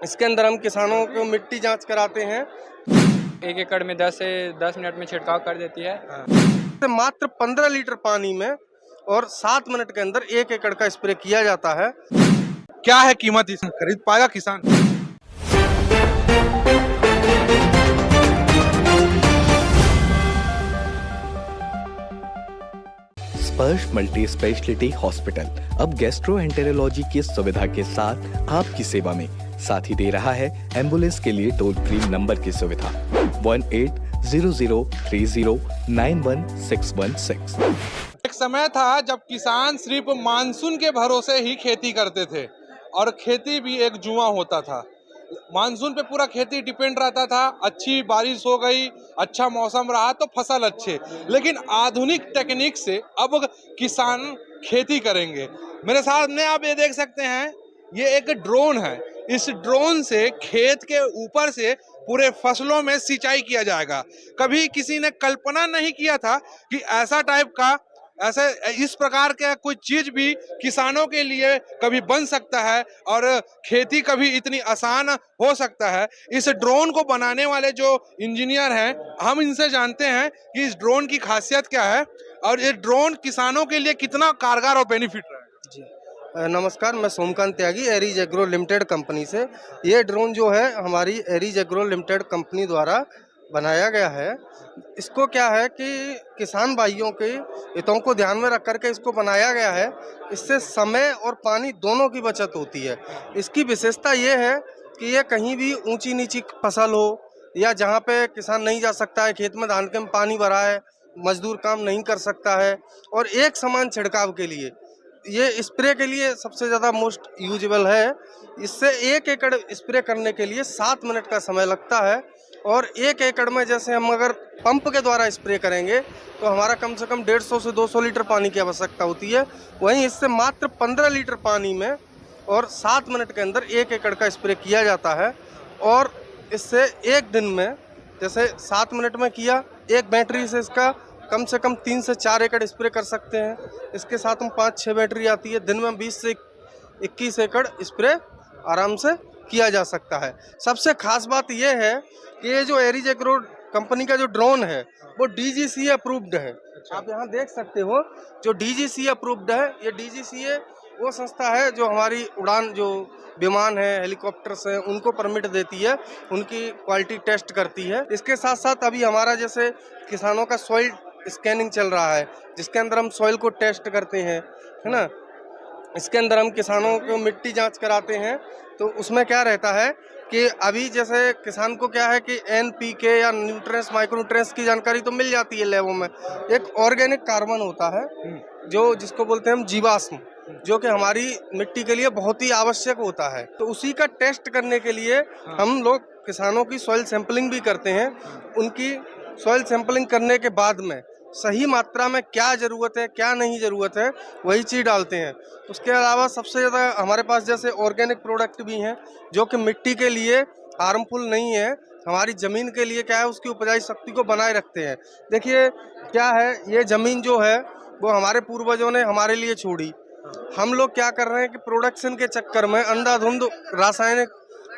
इसके अंदर हम किसानों को मिट्टी जांच कराते हैं। 1 एकड़ में 10 से 10 मिनट में छिड़काव कर देती है। मात्र 15 लीटर पानी में और 7 मिनट के अंदर 1 एकड़ का स्प्रे किया जाता है। क्या है कीमत, इस खरीद पाएगा किसान? स्पर्श मल्टी स्पेशलिटी हॉस्पिटल अब गैस्ट्रोएंटेरोलॉजी की सुविधा के साथ आपकी सेवा में, साथ ही दे रहा है एम्बुलेंस के लिए टोल फ्री नंबर की सुविधा 180030091616। एक समय था जब किसान सिर्फ मानसून के भरोसे ही खेती करते थे और खेती भी एक जुआ होता था। मानसून पे पूरा खेती डिपेंड रहता था। अच्छी बारिश हो गई, अच्छा मौसम रहा तो फसल अच्छे। लेकिन आधुनिक टेक्निक से अब किसान खेती करेंगे। मेरे सामने आप ये देख सकते हैं, ये एक ड्रोन है। इस ड्रोन से खेत के ऊपर से पूरे फसलों में सिंचाई किया जाएगा। कभी किसी ने कल्पना नहीं किया था कि ऐसे इस प्रकार का कोई चीज भी किसानों के लिए कभी बन सकता है और खेती कभी इतनी आसान हो सकता है। इस ड्रोन को बनाने वाले जो इंजीनियर हैं, हम इनसे जानते हैं कि इस ड्रोन की खासियत क्या है और ये ड्रोन किसानों के लिए कितना कारगर और बेनिफिट रहेगा। जी नमस्कार, मैं सोमकांत त्यागी एरीज एग्रो लिमिटेड कंपनी से। ये ड्रोन जो है हमारी एरीज एग्रो लिमिटेड कंपनी द्वारा बनाया गया है। इसको क्या है कि किसान भाइयों के हितों को ध्यान में रख करके इसको बनाया गया है। इससे समय और पानी दोनों की बचत होती है। इसकी विशेषता ये है कि ये कहीं भी ऊंची नीची फसल हो या जहाँ पे किसान नहीं जा सकता है, खेत में धान के में पानी भरा है, मजदूर काम नहीं कर सकता है, और एक समान छिड़काव के लिए ये स्प्रे के लिए सबसे ज़्यादा मोस्ट यूजेबल है। इससे 1 एकड़ स्प्रे करने के लिए 7 मिनट का समय लगता है और 1 एकड़ में जैसे हम अगर पंप के द्वारा स्प्रे करेंगे तो हमारा कम से कम 150 से 200 लीटर पानी की आवश्यकता होती है। वहीं इससे मात्र 15 लीटर पानी में और 7 मिनट के अंदर 1 एकड़ का स्प्रे किया जाता है। और इससे एक दिन में जैसे 7 मिनट में किया, एक बैटरी से इसका कम से कम 3 से 4 एकड़ स्प्रे कर सकते हैं। इसके साथ हम 5-6 बैटरी आती है, दिन में 20 से 21 एकड़ स्प्रे आराम से किया जा सकता है। सबसे खास बात यह है कि ये जो एरीज एग्रो कंपनी का जो ड्रोन है वो DGCA अप्रूव्ड है। आप यहाँ देख सकते हो, जो DGCA अप्रूव्ड है। ये DGCA वो संस्था है जो हमारी उड़ान जो विमान है, हेलीकॉप्टर्स हैं, उनको परमिट देती है, उनकी क्वालिटी टेस्ट करती है। इसके साथ साथ अभी हमारा जैसे किसानों का सॉइल स्कैनिंग चल रहा है, जिसके अंदर हम सॉइल को टेस्ट करते हैं, है ना। इसके अंदर हम किसानों को मिट्टी जांच कराते हैं। तो उसमें क्या रहता है कि अभी जैसे किसान को क्या है कि NPK या न्यूट्रिएंट्स, माइक्रो न्यूट्रिएंट्स की जानकारी तो मिल जाती है लैबों में। एक ऑर्गेनिक कार्बन होता है जो जिसको बोलते हैं हम जीवाश्म, जो कि हमारी मिट्टी के लिए बहुत ही आवश्यक होता है। तो उसी का टेस्ट करने के लिए हम लोग किसानों की सॉइल सैंपलिंग भी करते हैं। उनकी सॉइल सैंपलिंग करने के बाद में सही मात्रा में क्या ज़रूरत है, क्या नहीं ज़रूरत है, वही चीज़ डालते हैं। उसके अलावा सबसे ज़्यादा हमारे पास जैसे ऑर्गेनिक प्रोडक्ट भी हैं जो कि मिट्टी के लिए हार्मफुल नहीं है, हमारी ज़मीन के लिए क्या है उसकी उपजाऊ शक्ति को बनाए रखते हैं। देखिए क्या है, ये ज़मीन जो है वो हमारे पूर्वजों ने हमारे लिए छोड़ी। हम लोग क्या कर रहे हैं कि प्रोडक्शन के चक्कर में अंधाधुंध रासायनिक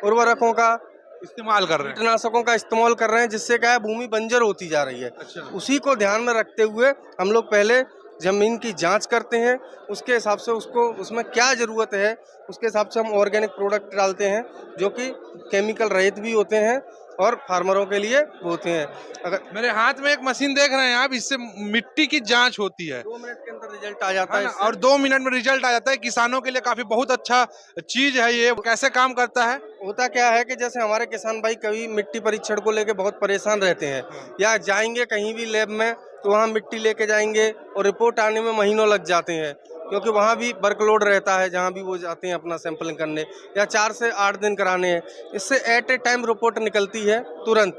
उर्वरकों का इस्तेमाल कर रहे हैं, कीटनाशकों का इस्तेमाल कर रहे हैं, जिससे क्या है भूमि बंजर होती जा रही है। अच्छा। उसी को ध्यान में रखते हुए हम लोग पहले ज़मीन की जांच करते हैं, उसके हिसाब से उसको उसमें क्या ज़रूरत है उसके हिसाब से हम ऑर्गेनिक प्रोडक्ट डालते हैं जो कि केमिकल रहित भी होते हैं और फार्मरों के लिए होते हैं। अगर मेरे हाथ में एक मशीन देख रहे हैं आप, इससे मिट्टी की जांच होती है 2 मिनट के अंदर रिजल्ट आ जाता है ना? इससे। और 2 मिनट में रिजल्ट आ जाता है। किसानों के लिए काफी बहुत अच्छा चीज है। ये कैसे काम करता है? होता क्या है कि जैसे हमारे किसान भाई कभी मिट्टी परीक्षण को लेके बहुत परेशान रहते हैं, या जाएंगे कहीं भी लैब में तो वहाँ मिट्टी लेके जाएंगे और रिपोर्ट आने में महीनों लग जाते हैं, क्योंकि वहाँ भी वर्कलोड रहता है जहाँ भी वो जाते हैं अपना सैंपलिंग करने, या 4 से 8 दिन कराने हैं। इससे एट ए टाइम रिपोर्ट निकलती है तुरंत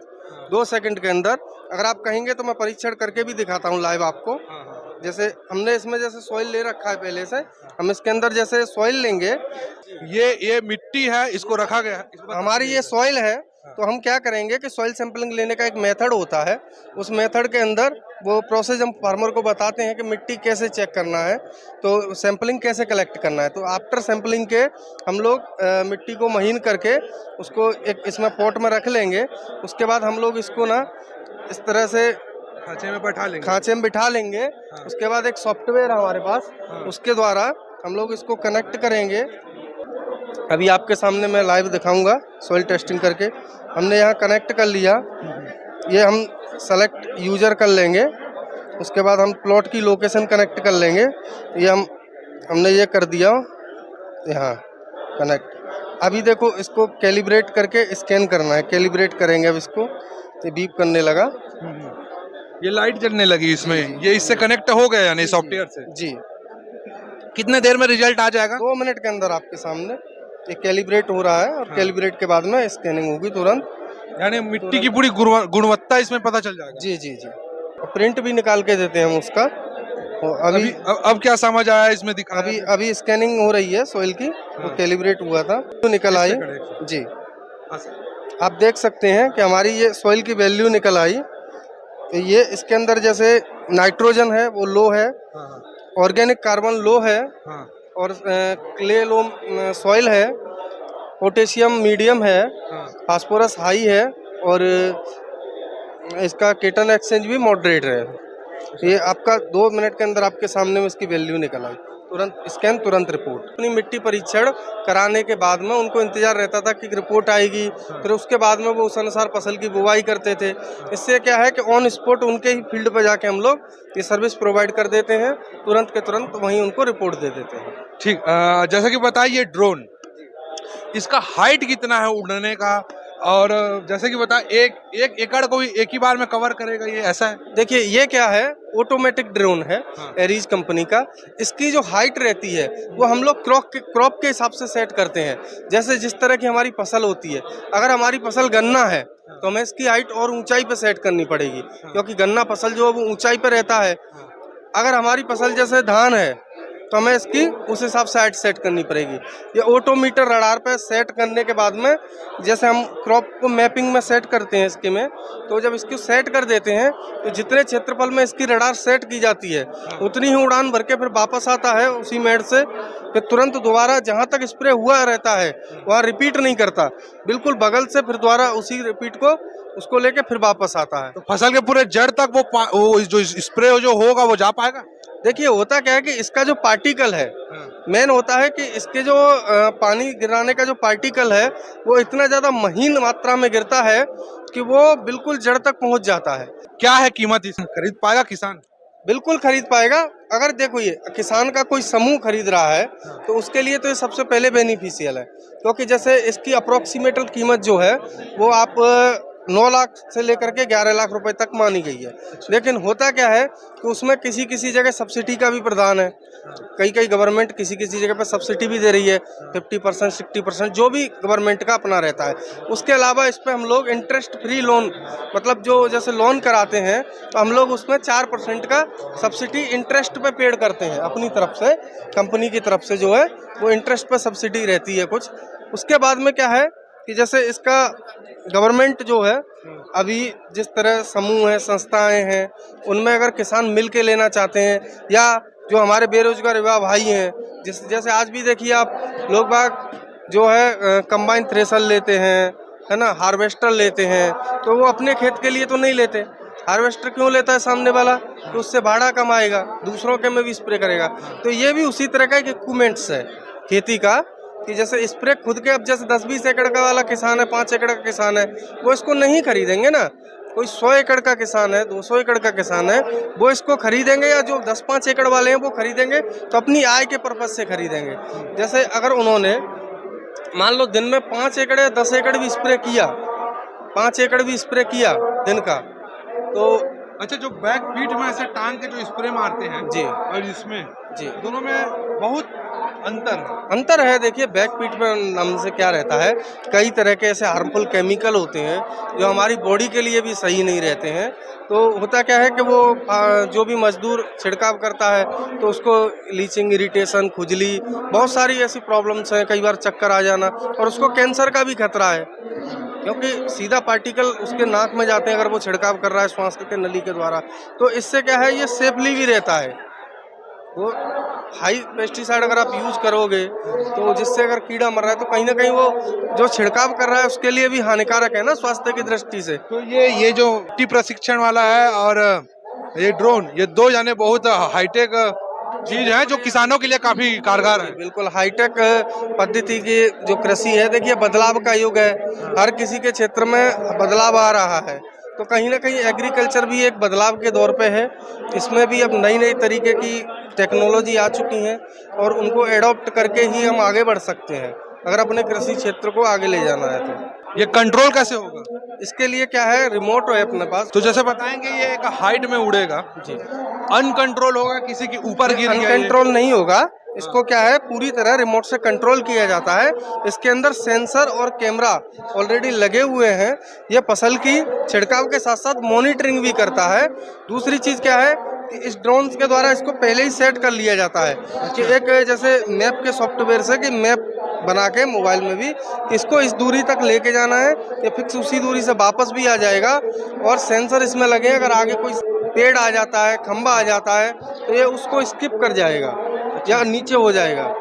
2 सेकंड के अंदर। अगर आप कहेंगे तो मैं परीक्षण करके भी दिखाता हूँ लाइव आपको। जैसे हमने इसमें जैसे सॉइल ले रखा है पहले से, हम इसके अंदर जैसे सॉइल लेंगे। ये मिट्टी है, इसको रखा गया है। हमारी ये सॉइल है, तो हम क्या करेंगे कि सॉइल सैंपलिंग लेने का एक मेथड होता है, उस मेथड के अंदर वो प्रोसेस हम फार्मर को बताते हैं कि मिट्टी कैसे चेक करना है, तो सैंपलिंग कैसे कलेक्ट करना है। तो आफ्टर सैंपलिंग के हम लोग मिट्टी को महीन करके उसको एक इसमें पॉट में रख लेंगे। उसके बाद हम लोग इसको ना इस तरह से खांचे में बैठा लेंगे। खांचे में बिठा लेंगे। उसके बाद एक सॉफ्टवेयर है हमारे पास, उसके द्वारा हम लोग इसको कनेक्ट करेंगे। अभी आपके सामने मैं लाइव दिखाऊंगा सॉइल टेस्टिंग करके। हमने यहाँ कनेक्ट कर लिया, ये हम सेलेक्ट यूजर कर लेंगे। उसके बाद हम प्लॉट की लोकेशन कनेक्ट कर लेंगे। ये हमने ये कर दिया यहाँ कनेक्ट। अभी देखो इसको कैलिब्रेट करके स्कैन करना है, कैलिब्रेट करेंगे। अब इसको ये बीप करने लगा, ये लाइट जलने लगी इसमें, ये इससे कनेक्ट हो गया यानी सॉफ्टवेयर से। जी। कितने देर में रिजल्ट आ जाएगा? 2 मिनट के अंदर आपके सामने ये कैलिब्रेट हो रहा है और कैलिब्रेट के बाद में स्कैनिंग होगी तुरंत। यानी मिट्टी की पूरी गुणवत्ता इसमें पता चल जाएगा। जी जी जी। और प्रिंट भी निकाल के देते हैं हम उसका। अभी अब क्या समझ आया इसमें दिखा? अभी स्कैनिंग हो रही है सॉइल की, तो कैलिब्रेट हुआ था तो निकल आई। जी, आप देख सकते हैं कि हमारी ये सॉइल की वैल्यू निकल आई। तो ये इसके अंदर जैसे नाइट्रोजन है वो लो है, ऑर्गेनिक कार्बन लो है, और क्ले लो सॉइल है, पोटेशियम मीडियम है, फास्फोरस हाई है, और इसका केटन एक्सचेंज भी मॉडरेट है। ये आपका 2 मिनट के अंदर आपके सामने में इसकी वैल्यू निकल आई। तुरंत स्कैन, तुरंत रिपोर्ट। अपनी मिट्टी परीक्षण कराने के बाद में उनको इंतजार रहता था कि रिपोर्ट आएगी, फिर उसके बाद में वो उस अनुसार फसल की बुवाई करते थे। इससे क्या है कि ऑन स्पॉट उनके ही फील्ड पर जाके हम लोग ये सर्विस प्रोवाइड कर देते हैं, तुरंत के तुरंत वहीं उनको रिपोर्ट दे देते हैं। ठीक, जैसा कि बताइए ड्रोन, इसका हाइट कितना है उड़ने का, और जैसे कि बता एक एकड़ को भी एक ही बार में कवर करेगा, ये ऐसा है? देखिए ये क्या है, ऑटोमेटिक ड्रोन है एरीज कंपनी का। इसकी जो हाइट रहती है वो हम लोग क्रॉप के हिसाब से सेट करते हैं। जैसे जिस तरह की हमारी फसल होती है, अगर हमारी फसल गन्ना है तो हमें इसकी हाइट और ऊंचाई पे सेट करनी पड़ेगी, क्योंकि गन्ना फसल जो है वो ऊंचाई पे रहता है। अगर हमारी फसल जैसे धान है तो हमें इसकी उस हिसाब से हाइट सेट करनी पड़ेगी। ये ऑटोमीटर रडार पे सेट करने के बाद में, जैसे हम क्रॉप को मैपिंग में सेट करते हैं इसके में, तो जब इसको सेट कर देते हैं तो जितने क्षेत्रफल में इसकी रडार सेट की जाती है उतनी ही उड़ान भर के फिर वापस आता है उसी मेड़ से। फिर तुरंत दोबारा जहाँ तक स्प्रे हुआ रहता है वहाँ रिपीट नहीं करता, बिल्कुल बगल से फिर दोबारा उसी रिपीट को उसको लेके फिर वापस आता है। तो फसल के पूरे जड़ तक वो जो स्प्रे जो होगा वो जा पाएगा? देखिए होता क्या है कि इसका जो पार्टिकल है, मेन होता है कि इसके जो पानी गिराने का जो पार्टिकल है वो इतना ज्यादा महीन मात्रा में गिरता है कि वो बिल्कुल जड़ तक पहुंच जाता है। क्या है कीमत, इस खरीद पाएगा किसान? बिल्कुल खरीद पाएगा। अगर देखो ये किसान का कोई समूह खरीद रहा है तो उसके लिए तो ये सबसे पहले बेनिफिशियल है, क्योंकि जैसे इसकी अप्रोक्सीमेटल कीमत जो है वो आप 9 लाख से लेकर के 11 लाख रुपए तक मानी गई है। लेकिन होता क्या है कि उसमें किसी किसी जगह सब्सिडी का भी प्रावधान है। कई गवर्नमेंट किसी किसी जगह पे सब्सिडी भी दे रही है, 50% 60% जो भी गवर्नमेंट का अपना रहता है। उसके अलावा इस पे हम लोग इंटरेस्ट फ्री लोन, मतलब जो जैसे लोन कराते हैं तो हम लोग उसमें 4% का सब्सिडी इंटरेस्ट पे पेड करते हैं अपनी तरफ से, कंपनी की तरफ से जो है वो इंटरेस्ट पे सब्सिडी रहती है कुछ। उसके बाद में क्या है कि जैसे इसका गवर्नमेंट जो है, अभी जिस तरह समूह है, संस्थाएं हैं, उनमें अगर किसान मिल के लेना चाहते हैं, या जो हमारे बेरोजगार युवा भाई हैं, जैसे आज भी देखिए आप लोग बाग जो है कंबाइन थ्रेशर लेते हैं, है ना, हार्वेस्टर लेते हैं, तो वो अपने खेत के लिए तो नहीं लेते। हार्वेस्टर क्यों लेता है सामने वाला? तो उससे भाड़ा कमाएगा, दूसरों के में भी स्प्रे करेगा। तो ये भी उसी तरह का एक इक्विपमेंट्स है खेती का, कि जैसे स्प्रे खुद के, अब जैसे 10-20 एकड़ का वाला किसान है, 5 एकड़ का किसान है, वो इसको नहीं खरीदेंगे ना। कोई 100 एकड़ का किसान है, 200 एकड़ का किसान है, वो इसको खरीदेंगे, या जो 10-5 एकड़ वाले हैं वो खरीदेंगे तो अपनी आय के पर्पज से खरीदेंगे। जैसे अगर उन्होंने मान लो दिन में 5 एकड़ या 10 एकड़ भी स्प्रे किया, 5 एकड़ भी स्प्रे किया दिन का, तो अच्छा, जो बैक पीठ में ऐसे टांग के जो स्प्रे मारते हैं जी, और इसमें जी, दोनों में बहुत अंतर है। देखिए बैक पीट में हमसे क्या रहता है, कई तरह के ऐसे हार्मफुल केमिकल होते हैं जो हमारी बॉडी के लिए भी सही नहीं रहते हैं। तो होता क्या है कि वो जो भी मजदूर छिड़काव करता है तो उसको लीचिंग, इरिटेशन, खुजली, बहुत सारी ऐसी प्रॉब्लम्स हैं, कई बार चक्कर आ जाना, और उसको कैंसर का भी खतरा है क्योंकि सीधा पार्टिकल उसके नाक में जाते हैं अगर वो छिड़काव कर रहा है श्वास के नली के द्वारा, तो इससे क्या है ये सेफली भी रहता है। वो हाई पेस्टिसाइड अगर आप यूज करोगे तो जिससे अगर कीड़ा मर रहा है तो कहीं ना कहीं वो जो छिड़काव कर रहा है उसके लिए भी हानिकारक है ना स्वास्थ्य की दृष्टि से। तो ये जो टी प्रशिक्षण वाला है और ये ड्रोन, ये दो जाने बहुत हाईटेक चीज है जो किसानों के लिए काफी कारगर है। बिल्कुल हाईटेक पद्धति की जो कृषि है, देखिए बदलाव का युग है, हर किसी के क्षेत्र में बदलाव आ रहा है, तो कहीं ना कहीं एग्रीकल्चर भी एक बदलाव के दौर पे है। इसमें भी अब नई नई तरीके की टेक्नोलॉजी आ चुकी हैं और उनको एडॉप्ट करके ही हम आगे बढ़ सकते हैं अगर अपने कृषि क्षेत्र को आगे ले जाना है तो। ये कंट्रोल कैसे होगा? इसके लिए क्या है, रिमोट है अपने पास। तो जैसे बताएंगे ये एक हाइट में उड़ेगा जी, अनकंट्रोल होगा, किसी के ऊपर गिर गया ये? अनकंट्रोल नहीं होगा, इसको क्या है पूरी तरह रिमोट से कंट्रोल किया जाता है। इसके अंदर सेंसर और कैमरा ऑलरेडी लगे हुए हैं। ये फसल की छिड़काव के साथ साथ मॉनिटरिंग भी करता है। दूसरी चीज क्या है कि इस ड्रोन के द्वारा इसको पहले ही सेट कर लिया जाता है कि एक जैसे मैप के सॉफ्टवेयर से कि मैप बना के मोबाइल में भी इसको इस दूरी तक लेके जाना है, ये फिक्स उसी दूरी से वापस भी आ जाएगा। और सेंसर इसमें लगे, अगर आगे कोई पेड़ आ जाता है, खंबा आ जाता है तो ये उसको स्किप कर जाएगा या नीचे हो जाएगा,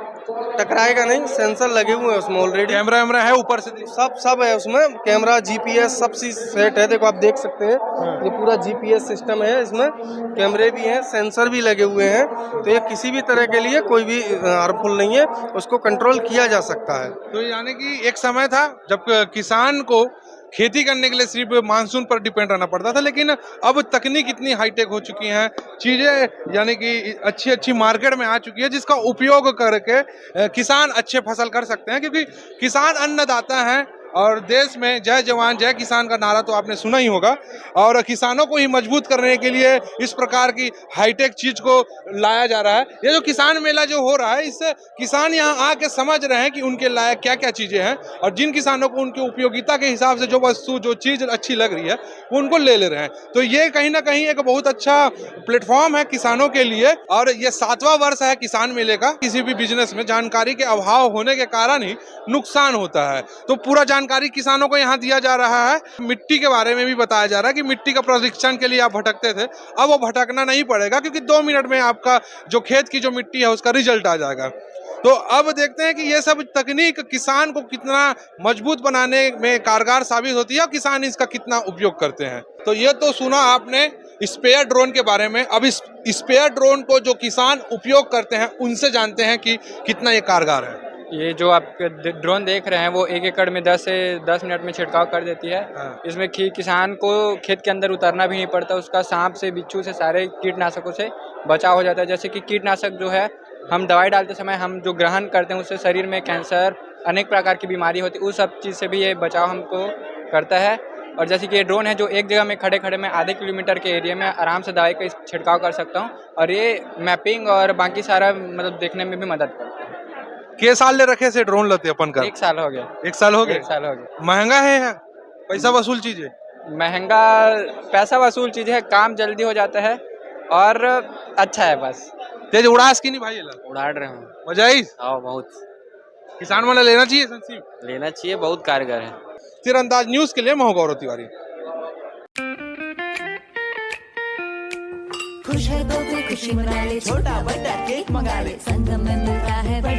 टकराएगा नहीं। सेंसर लगे हुए हैं उसमें ऑलरेडी, कैमरा वैमरा है ऊपर से? सब है उसमें, कैमरा जीपीएस सब चीज सेट है। देखो आप देख सकते हैं ये पूरा जीपीएस सिस्टम है, इसमें कैमरे भी हैं, सेंसर भी लगे हुए हैं, तो ये किसी भी तरह के लिए कोई भी हार्मफुल नहीं है, उसको कंट्रोल किया जा सकता है। तो यानी कि एक समय था जब किसान को खेती करने के लिए सिर्फ मानसून पर डिपेंड रहना पड़ता था, लेकिन अब तकनीक इतनी हाईटेक हो चुकी हैं, चीजें यानी कि अच्छी अच्छी मार्केट में आ चुकी है जिसका उपयोग करके किसान अच्छे फसल कर सकते हैं, क्योंकि किसान अन्नदाता हैं। और देश में जय जवान जय किसान का नारा तो आपने सुना ही होगा, और किसानों को ही मजबूत करने के लिए इस प्रकार की हाईटेक चीज को लाया जा रहा है। ये जो किसान मेला जो हो रहा है, इससे किसान यहाँ आके समझ रहे हैं कि उनके लायक क्या क्या चीजें हैं, और जिन किसानों को उनकी उपयोगिता के हिसाब से जो वस्तु जो चीज अच्छी लग रही है वो उनको ले रहे हैं। तो ये कहीं ना कहीं एक बहुत अच्छा प्लेटफॉर्म है किसानों के लिए। और ये 7वां वर्ष है किसान मेले का। किसी भी बिजनेस में जानकारी के अभाव होने के कारण ही नुकसान होता है, तो पूरा जानकारी किसानों को यहाँ दिया जा रहा है। मिट्टी के बारे में भी बताया जा रहा है कि मिट्टी का परीक्षण के लिए आप भटकते थे, अब वो भटकना नहीं पड़ेगा, क्योंकि 2 मिनट में आपका जो खेत की जो मिट्टी है उसका रिजल्ट आ जाएगा। तो अब देखते हैं कि ये सब तकनीक किसान को कितना मजबूत बनाने में कारगर साबित होती है और किसान इसका कितना उपयोग करते हैं। तो ये तो सुना आपने स्प्रेयर ड्रोन के बारे में। अब इस स्प्रेयर ड्रोन को जो किसान उपयोग करते हैं उनसे जानते हैं कि कितना ये कारगर है। ये जो आप ड्रोन देख रहे हैं वो 1 एकड़ में 10 से 10 मिनट में छिड़काव कर देती है। इसमें किसान को खेत के अंदर उतरना भी नहीं पड़ता, उसका सांप से, बिच्छू से, सारे कीटनाशकों से बचाव हो जाता है। जैसे कि कीटनाशक जो है हम दवाई डालते समय हम जो ग्रहण करते हैं उससे शरीर में कैंसर, अनेक प्रकार की बीमारी होती है, उस सब चीज़ से भी ये बचाव हमको करता है। और जैसे कि ये ड्रोन है जो एक जगह में खड़े खड़े मैं आधे किलोमीटर के एरिया में आराम से दवाई का छिड़काव कर सकता हूँ, और ये मैपिंग और बाकी सारा मतलब देखने में भी मदद करता है। के साल ले रखे से ड्रोन लेते अपन का? 1 साल हो गया। 1 साल हो गया? 1 साल हो गया। महंगा है, पैसा वसूल चीज है? महंगा पैसा वसूल चीज़ है, काम जल्दी हो जाता है और अच्छा है। बस तेज उड़ास की नहीं भाई? उड़ा रहे हूँ। मजा आई? आओ, बहुत किसान वाला लेना चाहिए संसीव? लेना चाहिए, बहुत कारगर है। तीरंदाज न्यूज के लिए मैं हूं गौरव तिवारी। खुश है तो फिर खुशी मना ले, छोटा बड़ा केक मंगा ले, संगम में मिलता है बड़ा